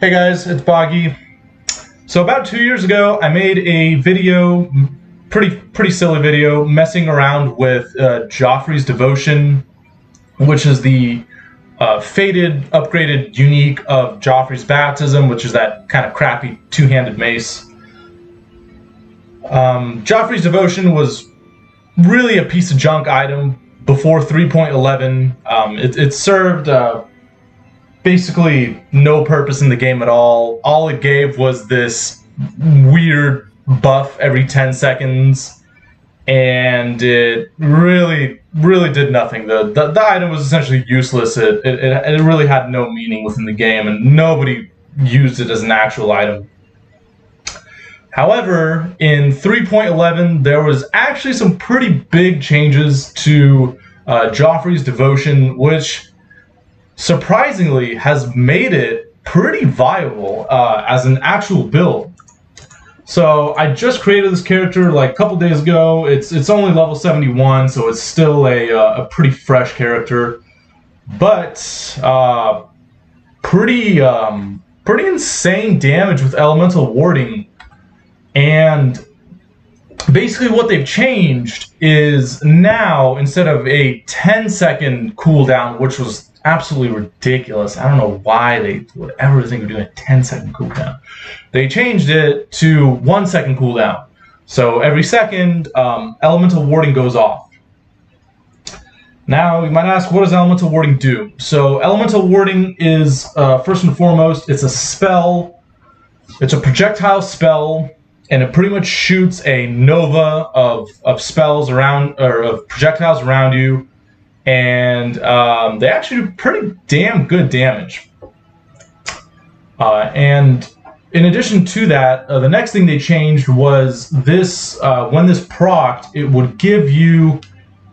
Hey guys, it's Boggy. So about 2 years ago, I made a video, pretty silly video, messing around with Geofri's Devotion, which is the faded, upgraded, unique of Geofri's Baptism, which is that kind of crappy two-handed mace. Geofri's Devotion was really a piece of junk item before 3.11. It served basically no purpose in the game at all. All it gave was this weird buff every 10 seconds, and it really did nothing. The item was essentially useless. It really had no meaning within the game, and nobody used it as an actual item. However, in 3.11, there was actually some pretty big changes to Geofri's Devotion, which surprisingly has made it pretty viable as an actual build. So I just created this character like a couple days ago. It's only level 71, so it's still a pretty fresh character, but pretty insane damage with elemental warding. And basically what they've changed is now, instead of a 10-second cooldown, which was absolutely ridiculous. I don't know why they would ever think of doing a 10-second cooldown. They changed it to 1 second cooldown. So every second, elemental warding goes off. Now, you might ask, what does elemental warding do? So elemental warding is, first and foremost, it's a spell. It's a projectile spell, and it pretty much shoots a nova of spells around, or of projectiles around you. And they actually do pretty damn good damage. And in addition to that, the next thing they changed was this, when this procced, it would give you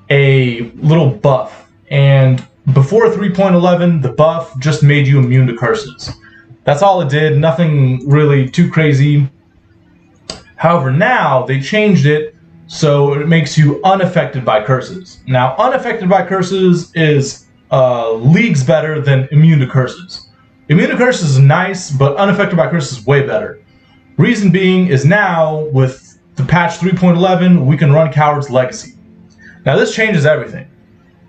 a little buff. And before 3.11, the buff just made you immune to curses. That's all it did, nothing really too crazy. However, now they changed it so it makes you unaffected by curses. Now, unaffected by curses is leagues better than immune to curses. Immune to curses is nice, but unaffected by curses is way better. Reason being is now, with the patch 3.11, we can run Coward's Legacy. Now, this changes everything,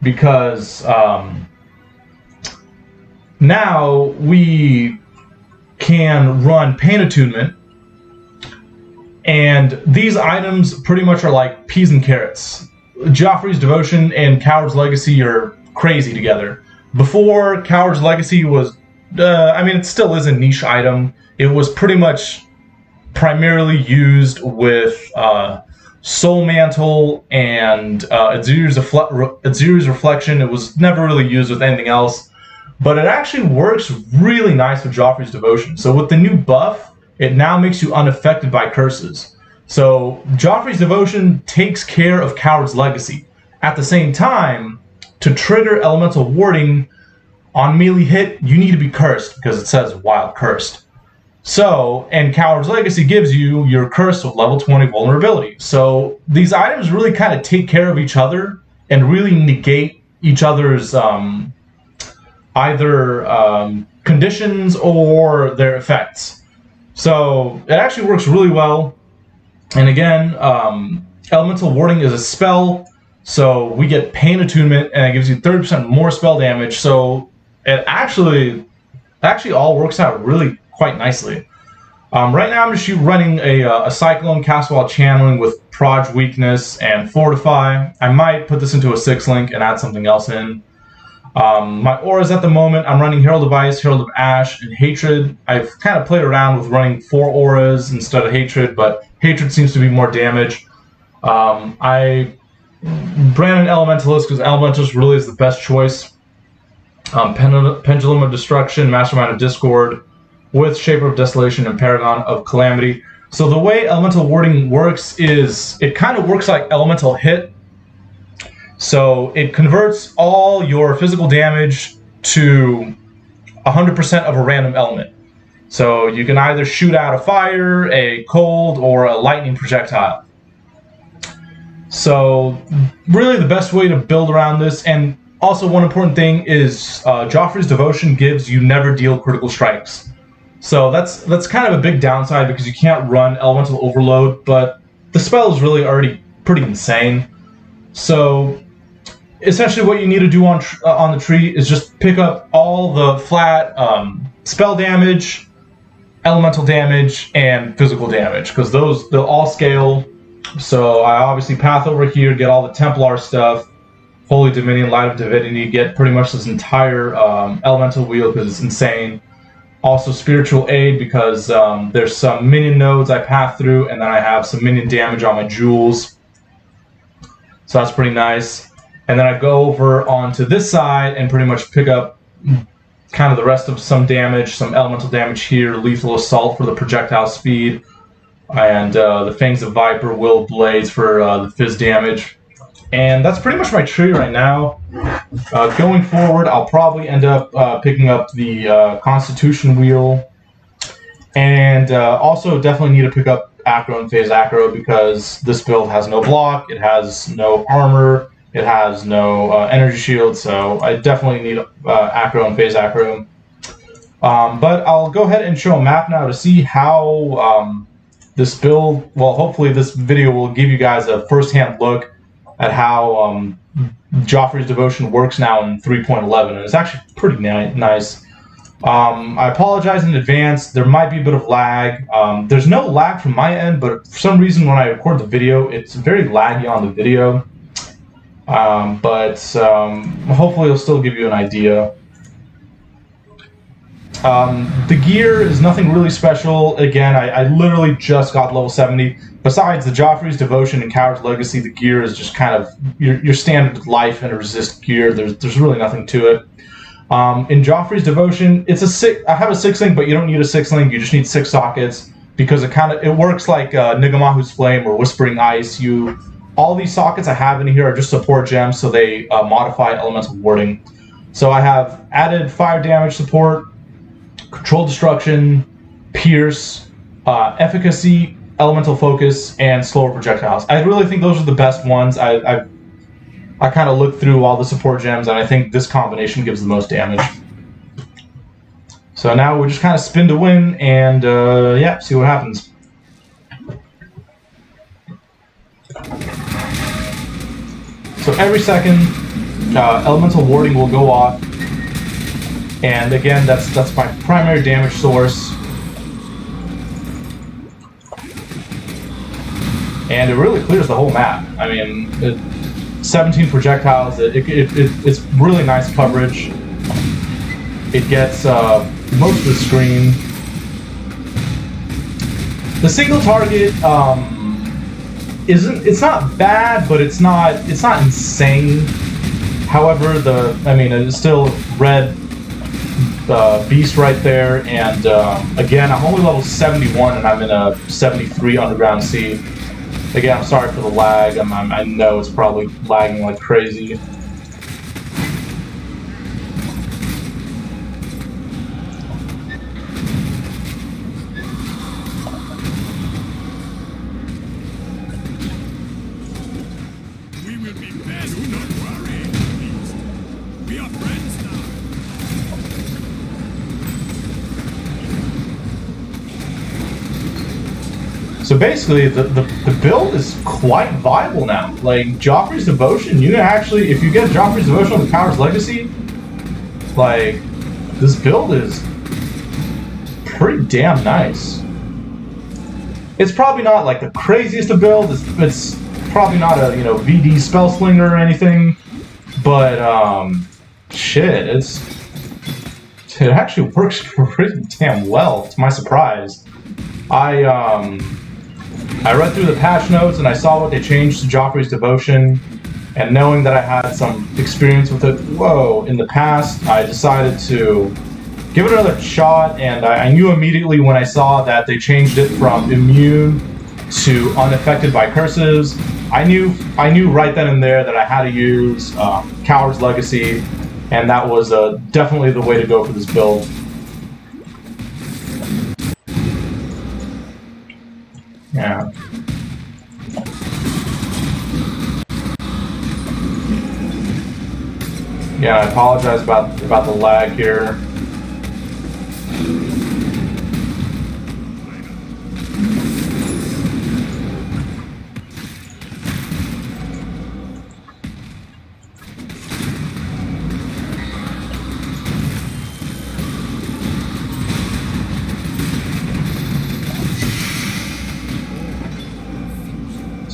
because now we can run Pain Attunement. And these items pretty much are like peas and carrots. Geofri's Devotion and Coward's Legacy are crazy together. Before, Coward's Legacy was, it still is a niche item. It was pretty much primarily used with Soul Mantle and Azir's Reflection. It was never really used with anything else. But it actually works really nice with Geofri's Devotion. So with the new buff, it now makes you unaffected by curses. So Geofri's Devotion takes care of Coward's Legacy. At the same time, to trigger elemental warding on melee hit, you need to be cursed, because it says wild cursed. So, and Coward's Legacy gives you your curse with level 20 vulnerability. So these items really kind of take care of each other and really negate each other's either conditions or their effects. So it actually works really well. And again, elemental warding is a spell, so we get Pain Attunement, and it gives you 30% more spell damage. So it actually all works out really quite nicely. Right now I'm just running a Cyclone cast while channeling with Proj Weakness and Fortify. I might put this into a 6-link and add something else in. My auras at the moment, I'm running Herald of Ice, Herald of Ash, and Hatred. I've kind of played around with running 4 auras instead of Hatred, but Hatred seems to be more damage. I ran an Elementalist because Elementalist really is the best choice. Pendulum of Destruction, Mastermind of Discord, with Shaper of Desolation and Paragon of Calamity. So the way Elemental Warding works is, it kind of works like Elemental Hit. So it converts all your physical damage to 100% of a random element. So you can either shoot out a fire, a cold, or a lightning projectile. So really the best way to build around this, and also one important thing is Geofri's Devotion gives you never deal critical strikes. So that's kind of a big downside because you can't run Elemental Overload, but the spell is really already pretty insane. So essentially what you need to do on the tree is just pick up all the flat spell damage, elemental damage, and physical damage, because they'll all scale. So I obviously path over here, get all the Templar stuff, Holy Dominion, Light of Divinity, get pretty much this entire elemental wheel because it's insane. Also spiritual aid because there's some minion nodes I path through, and then I have some minion damage on my jewels. So that's pretty nice. And then I go over onto this side and pretty much pick up kind of the rest of some damage, some elemental damage here, lethal assault for the projectile speed, and the Fangs of Viper, Will Blades for the fizz damage. And that's pretty much my tree right now. Going forward, I'll probably end up picking up the Constitution Wheel, and also definitely need to pick up Acro and Phase Acro because this build has no block, it has no armor, it has no energy shield, so I definitely need Acro and Phase Acro. But I'll go ahead and show a map now to see how this build, well, hopefully this video will give you guys a first-hand look at how Geofri's Devotion works now in 3.11, and it's actually pretty nice. I apologize in advance, there might be a bit of lag. There's no lag from my end, but for some reason when I record the video, it's very laggy on the video. But hopefully it'll still give you an idea. The gear is nothing really special. Again, I literally just got level 70. Besides the Geofri's Devotion and Coward's Legacy, the gear is just kind of your standard life and resist gear. There's really nothing to it. In Geofri's Devotion, I have a 6-link, but you don't need a 6-link. You just need 6 sockets because it works like Nigamahu's Flame or Whispering Ice. All these sockets I have in here are just support gems, so they modify elemental warding. So I have added fire damage support, control destruction, pierce, efficacy, elemental focus, and slower projectiles. I really think those are the best ones. I kind of looked through all the support gems, and I think this combination gives the most damage. So now we just kind of spin to win, and yeah, see what happens. So every second, elemental warding will go off, and again, that's my primary damage source. And it really clears the whole map. I mean, 17 projectiles. It's really nice coverage. It gets most of the screen. The single target it's not bad, but it's not insane. However, it's still red beast right there, and again, I'm only level 71 and I'm in a 73 underground sea. Again, I'm sorry for the lag. I know it's probably lagging like crazy. So basically, the build is quite viable now. Like, Geofri's Devotion, you can actually, if you get Geofri's Devotion with Coward's Legacy, like, this build is pretty damn nice. It's probably not, like, the craziest of builds. It's probably not a, VD Spellslinger or anything. But, shit, it actually works pretty damn well, to my surprise. I read through the patch notes and I saw what they changed to Geofri's Devotion, and knowing that I had some experience with it, in the past, I decided to give it another shot, and I knew immediately when I saw that they changed it from immune to unaffected by curses. I knew right then and there that I had to use Coward's Legacy, and that was definitely the way to go for this build. Yeah. Yeah, I apologize about the lag here.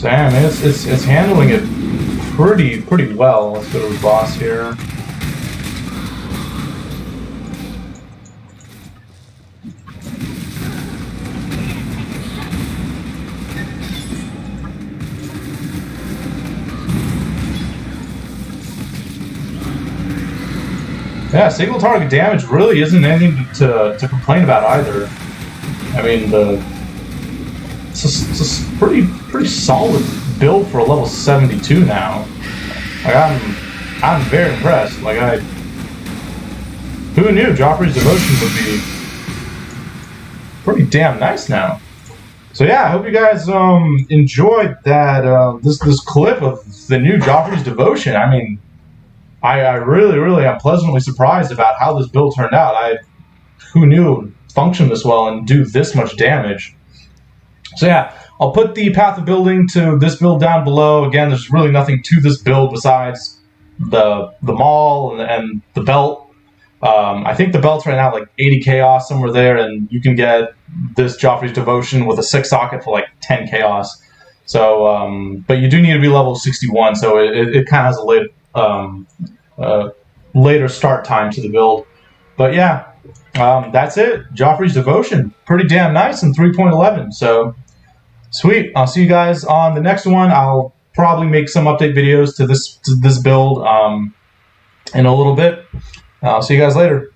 So yeah, man, it's handling it pretty well. Let's go to the boss here. Yeah, single target damage really isn't anything to complain about either. I mean, it's a pretty solid build for a level 72 now. Like I'm very impressed. Like who knew Geofri's Devotion would be pretty damn nice now. So yeah, I hope you guys enjoyed that this clip of the new Geofri's Devotion. I mean, I really am pleasantly surprised about how this build turned out. Who knew it would function this well and do this much damage. So yeah, I'll put the path of building to this build down below. Again, there's really nothing to this build besides the maul and the belt. I think the belt's right now like 80 chaos, somewhere there, and you can get this Geofri's Devotion with a 6 socket for like 10 chaos. So, but you do need to be level 61, so it kind of has a later start time to the build. But yeah, that's it. Geofri's Devotion, pretty damn nice in 3.11. So sweet. I'll see you guys on the next one. I'll probably make some update videos to this build in a little bit. I'll see you guys later.